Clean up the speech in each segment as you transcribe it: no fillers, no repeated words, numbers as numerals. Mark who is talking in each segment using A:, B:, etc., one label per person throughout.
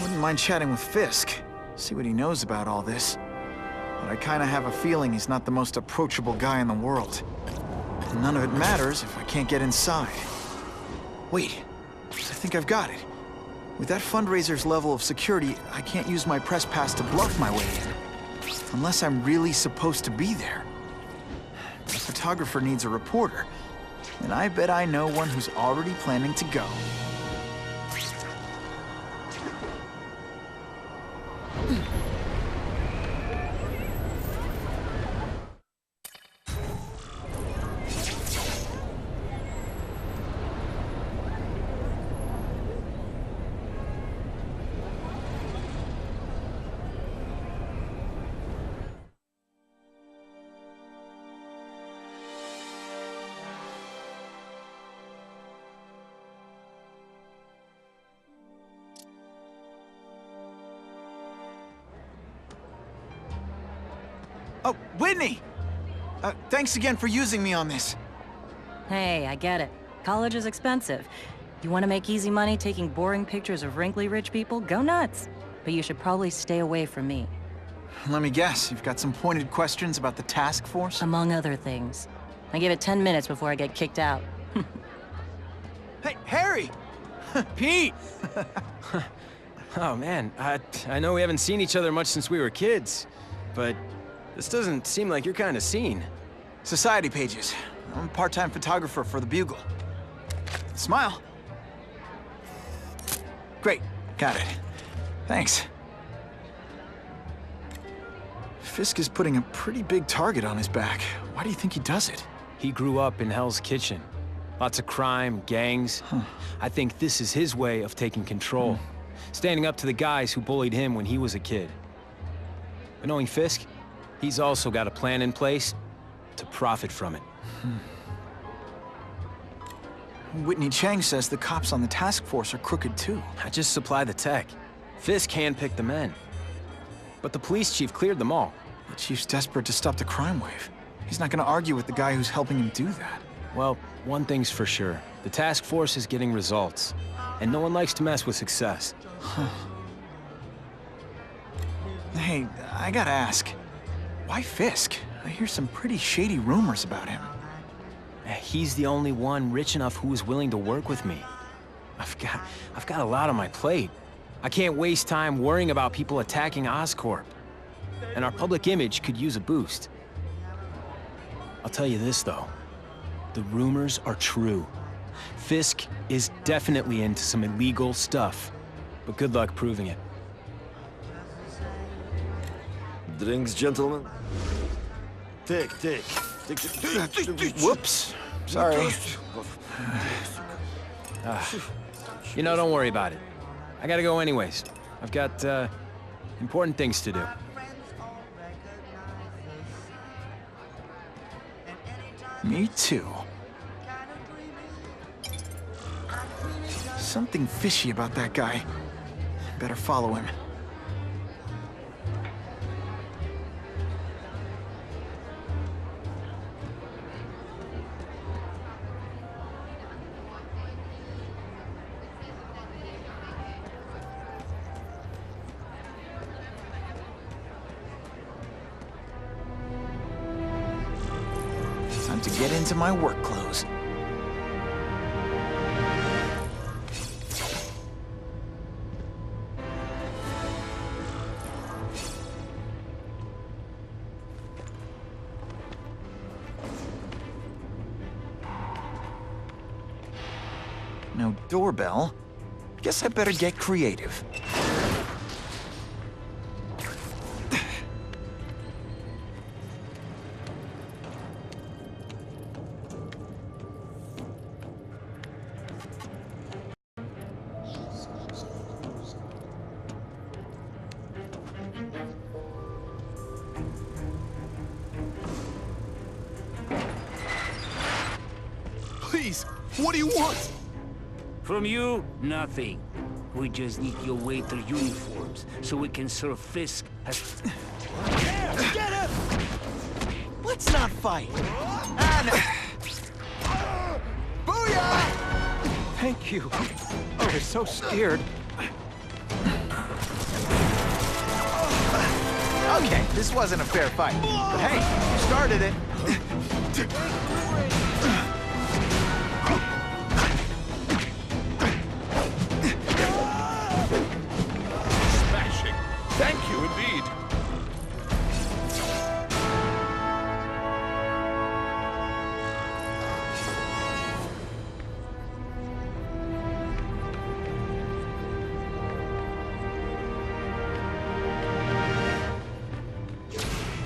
A: Wouldn't mind chatting with Fisk, see what he knows about all this. But I kinda have a feeling he's not the most approachable guy in the world. And none of it matters if I can't get inside. Wait, I think I've got it. With that fundraiser's level of security, I can't use my press pass to bluff my way in. Unless I'm really supposed to be there. The photographer needs a reporter, and I bet I know one who's already planning to go. Oh, Whitney! Thanks again for using me on this.
B: Hey, I get it. College is expensive. You want to make easy money taking boring pictures of wrinkly rich people? Go nuts! But you should probably stay away from me.
A: Let me guess, you've got some pointed questions about the task force?
B: Among other things. I give it 10 minutes before I get kicked out.
A: Hey, Harry!
C: Pete! Oh, man, I know we haven't seen each other much since we were kids, but this doesn't seem like your kind of scene.
A: Society pages. I'm a part-time photographer for the Bugle. Smile. Great, got it. Thanks. Fisk is putting a pretty big target on his back. Why do you think he does it?
C: He grew up in Hell's Kitchen. Lots of crime, gangs. I think this is his way of taking control. Standing up to the guys who bullied him when he was a kid. But knowing Fisk, he's also got a plan in place to profit from it.
A: Whitney Chang says the cops on the task force are crooked too.
C: I just supply the tech. Fisk handpicked the men. But the police chief cleared them all.
A: The chief's desperate to stop the crime wave. He's not gonna argue with the guy who's helping him do that.
C: Well, one thing's for sure. The task force is getting results. And no one likes to mess with success.
A: Hey, I gotta ask. Why Fisk? I hear some pretty shady rumors about him.
C: He's the only one rich enough who is willing to work with me. I've got a lot on my plate. I can't waste time worrying about people attacking Oscorp. And our public image could use a boost. I'll tell you this, though. The rumors are true. Fisk is definitely into some illegal stuff. But good luck proving it.
D: Drinks, gentlemen? Take.
A: Whoops. Sorry.
C: You know, don't worry about it. I gotta go anyways. I've got, important things to do.
A: Me too. Something fishy about that guy. Better follow him. Time to get into my work clothes. No doorbell. Guess I better get creative.
E: Please, what do you want?
F: From you, nothing. We just need your waiter uniform. games so we can serve Fisk as...
E: Get him!
A: Let's not fight. Booyah!
C: Thank you. I was so scared.
A: Okay, this wasn't a fair fight. But hey, you started it.
E: Smashing. Thank you indeed.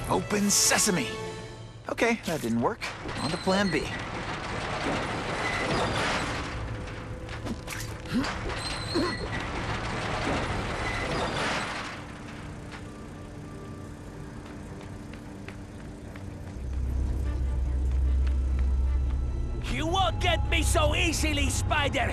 A: Open sesame. Okay, that didn't work. On to plan B.
F: You won't get me so easily, Spider!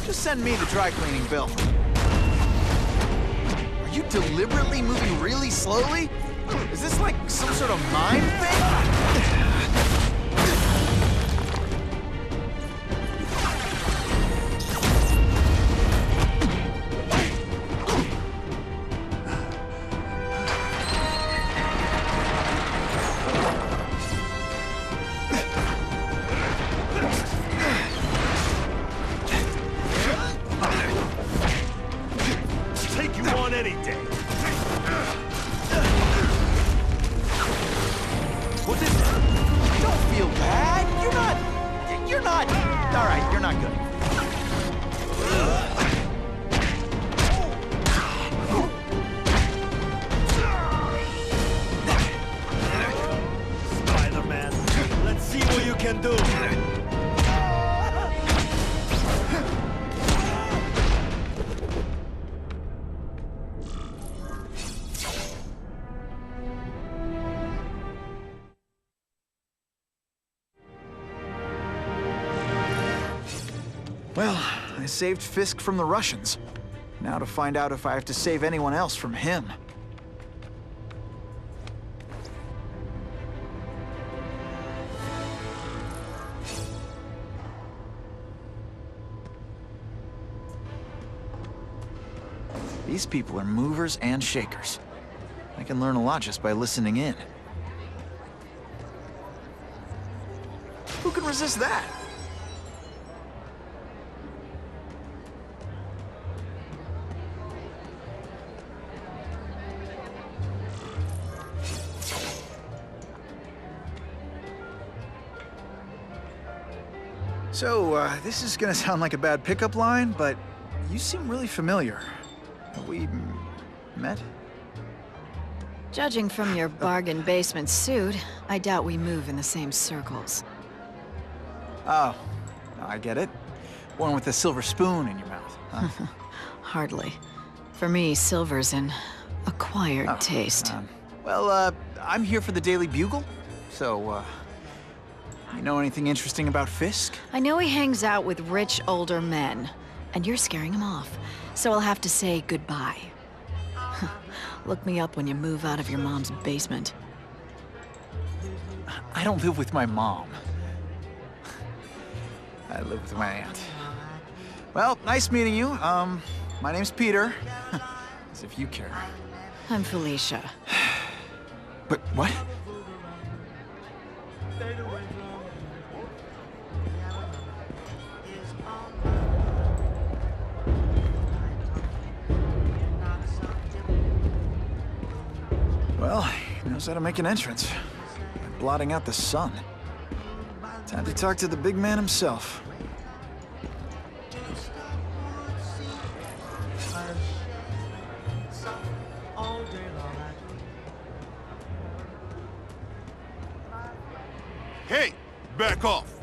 A: Just send me the dry cleaning bill. Are you deliberately moving really slowly? Is this like some sort of mime thing?
E: Take you on any day.
A: What is it? Don't feel bad. You're not. All right, you're not good.
D: Spider-Man, let's see what you can do.
A: Well, I saved Fisk from the Russians. Now to find out if I have to save anyone else from him. These people are movers and shakers. I can learn a lot just by listening in. Who can resist that? So, this is gonna sound like a bad pickup line, but you seem really familiar. Have we met?
G: Judging from your bargain basement suit, I doubt we move in the same circles.
A: Oh, I get it. One with a silver spoon in your mouth, huh?
G: Hardly. For me, silver's an acquired taste.
A: Well, I'm here for the Daily Bugle, so, you know anything interesting about Fisk?
G: I know he hangs out with rich older men, and you're scaring him off, so I'll have to say goodbye. Look me up when you move out of your mom's basement.
A: I don't live with my mom. I live with my aunt. Well, nice meeting you. My name's Peter. As if you care.
G: I'm Felicia.
A: But what? Well, he knows how to make an entrance. By blotting out the sun. Time to talk to the big man himself.
E: Hey, back off.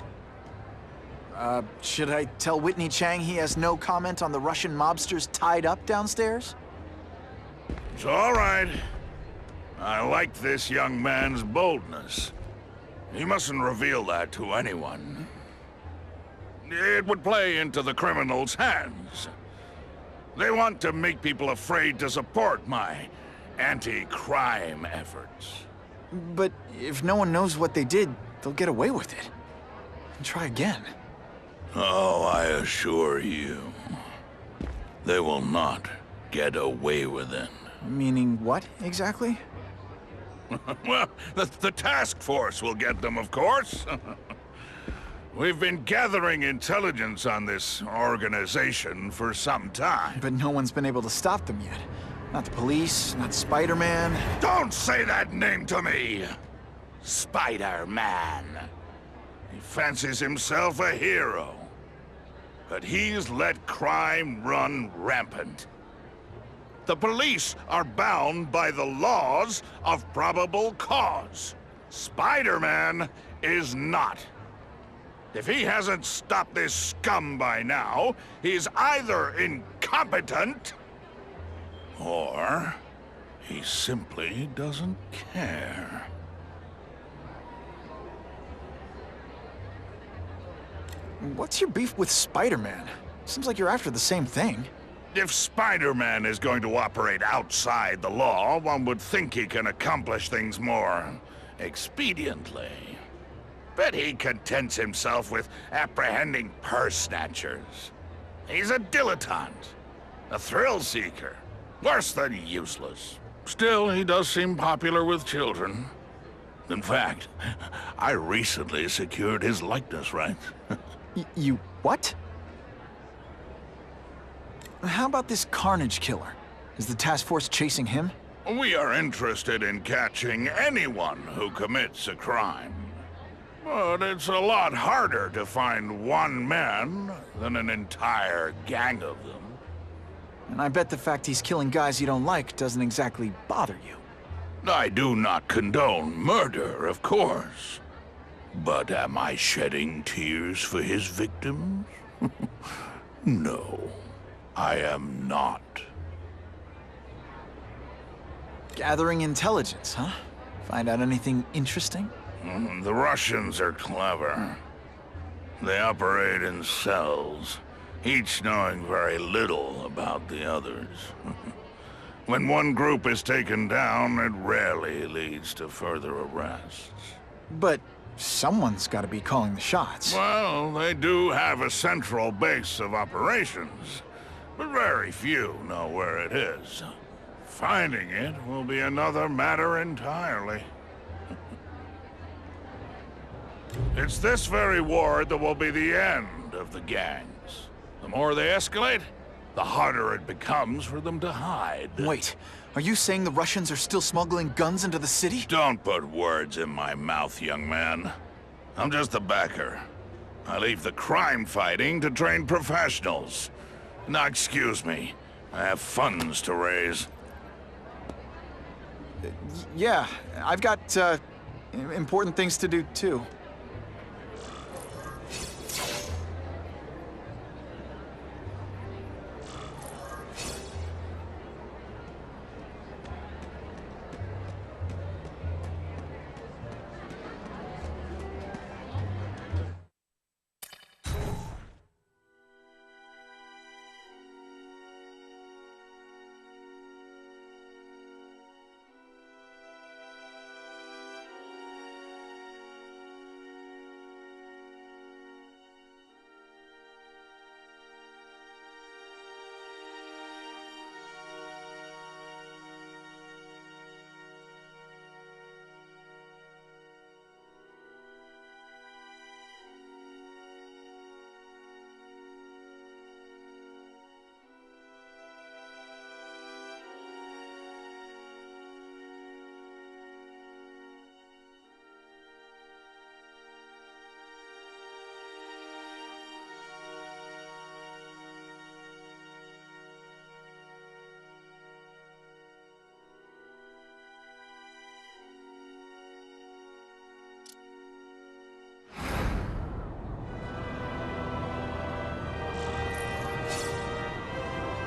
A: Should I tell Whitney Chang he has no comment on the Russian mobsters tied up downstairs?
E: It's all right. I like this young man's boldness. He mustn't reveal that to anyone. It would play into the criminals' hands. They want to make people afraid to support my anti-crime efforts.
A: But if no one knows what they did, they'll get away with it. And try again.
E: Oh, I assure you, they will not get away with it.
A: Meaning what, exactly?
E: Well, the task force will get them, of course. We've been gathering intelligence on this organization for some time.
A: But no one's been able to stop them yet. Not the police, not Spider-Man.
E: Don't say that name to me! Spider-Man. He fancies himself a hero. But he's let crime run rampant. The police are bound by the laws of probable cause. Spider-Man is not. If he hasn't stopped this scum by now, he's either incompetent, or he simply doesn't care.
A: What's your beef with Spider-Man? Seems like you're after the same thing.
E: If Spider-Man is going to operate outside the law, one would think he can accomplish things more expediently. But he contents himself with apprehending purse snatchers. He's a dilettante, a thrill seeker, worse than useless. Still, he does seem popular with children. In fact, I recently secured his likeness rights.
A: You what? How about this Carnage Killer? Is the task force chasing him?
E: We are interested in catching anyone who commits a crime. But it's a lot harder to find one man than an entire gang of them.
A: And I bet the fact he's killing guys you don't like doesn't exactly bother you.
E: I do not condone murder, of course. But am I shedding tears for his victims? No, I am not.
A: Gathering intelligence, huh? Find out anything interesting?
E: The Russians are clever. They operate in cells, each knowing very little about the others. When one group is taken down, it rarely leads to further arrests.
A: But someone's got to be calling the shots.
E: Well, they do have a central base of operations, but very few know where it is. Finding it will be another matter entirely. It's this very war that will be the end of the gangs. The more they escalate, the harder it becomes for them to hide.
A: Wait, are you saying the Russians are still smuggling guns into the city?
E: Don't put words in my mouth, young man. I'm just a backer. I leave the crime fighting to trained professionals. Now, excuse me. I have funds to raise.
A: Yeah, I've got, important things to do, too.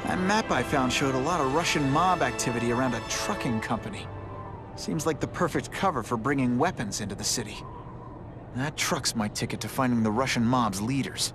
A: That map I found showed a lot of Russian mob activity around a trucking company. Seems like the perfect cover for bringing weapons into the city. That truck's my ticket to finding the Russian mob's leaders.